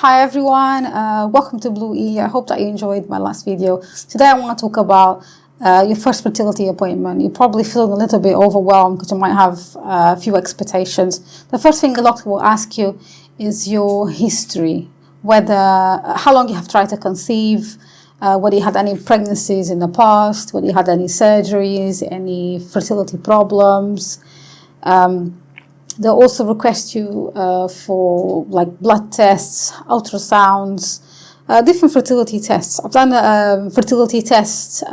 Hi everyone, welcome to Blue E. I hope that you enjoyed my last video. Today I want to talk about your first fertility appointment. You're probably feeling a little bit overwhelmed because you might have a few expectations. The first thing the doctor will ask you is your history, how long you have tried to conceive, whether you had any pregnancies in the past, whether you had any surgeries, any fertility problems. They'll also request you for like blood tests, ultrasounds, different fertility tests. I've done a fertility test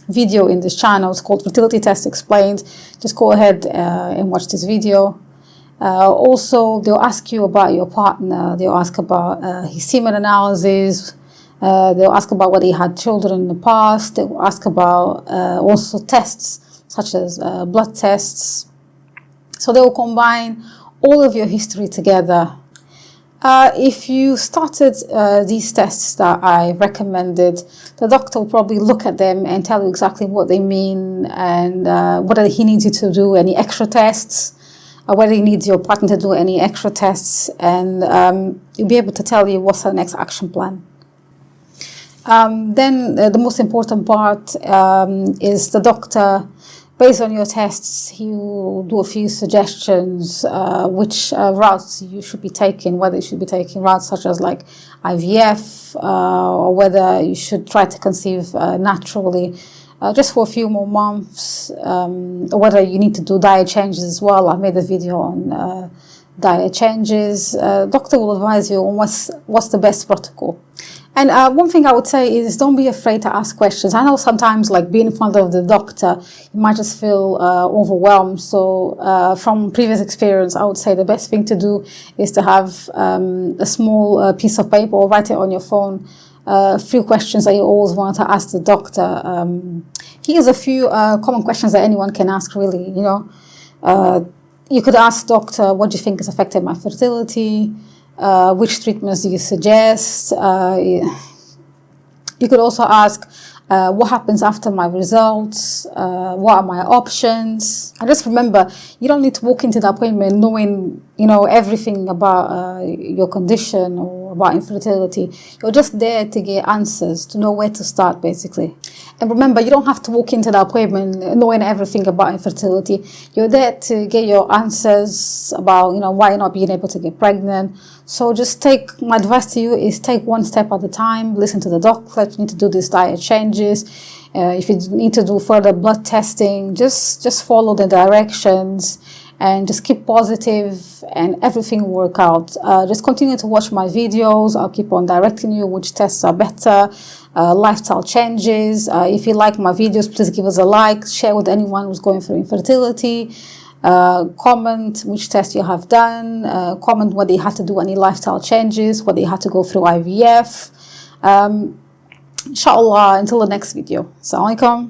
video in this channel. It's called Fertility Test Explained. Just go ahead and watch this video. Also, they'll ask you about your partner. They'll ask about his semen analysis. They'll ask about whether he had children in the past. They'll ask about also tests such as blood tests. So they will combine all of your history together. If you started these tests that I recommended, the doctor will probably look at them and tell you exactly what they mean and whether he needs you to do any extra tests, or whether he needs your partner to do any extra tests, and he'll be able to tell you what's the next action plan. Then the most important part is the doctor. Based on your tests, he will do a few suggestions which routes you should be taking, whether you should be taking routes such as like IVF or whether you should try to conceive naturally just for a few more months, or whether you need to do diet changes as well. I made a video on diet changes. Doctor will advise you on what's the best protocol. And one thing I would say is don't be afraid to ask questions. I know sometimes like being in front of the doctor, you might just feel overwhelmed. So from previous experience, I would say the best thing to do is to have a small piece of paper or write it on your phone. A few questions that you always want to ask the doctor. Here's a few common questions that anyone can ask, really. You know, you could ask doctor, what do you think has affected my fertility? Which treatments do you suggest? You could also ask, what happens after my results? What are my options? And just remember, you don't need to walk into the appointment knowing, you know, everything about your condition or about infertility. You're just there to get answers, to know where to start, basically. And remember, you don't have to walk into the appointment knowing everything about infertility. You're there to get your answers about, you know, why you're not being able to get pregnant. So just my advice to you is take one step at a time. Listen to the doctor. You need to do these diet changes. If you need to do further blood testing, just follow the directions and just keep positive and everything will work out. Just continue to watch my videos. I'll keep on directing you which tests are better. Lifestyle changes. If you like my videos, please give us a like. Share with anyone who's going through infertility. Comment which test you have done. Comment whether you had to do any lifestyle changes, whether you had to go through IVF. Inshallah, until the next video. Assalamu alaikum.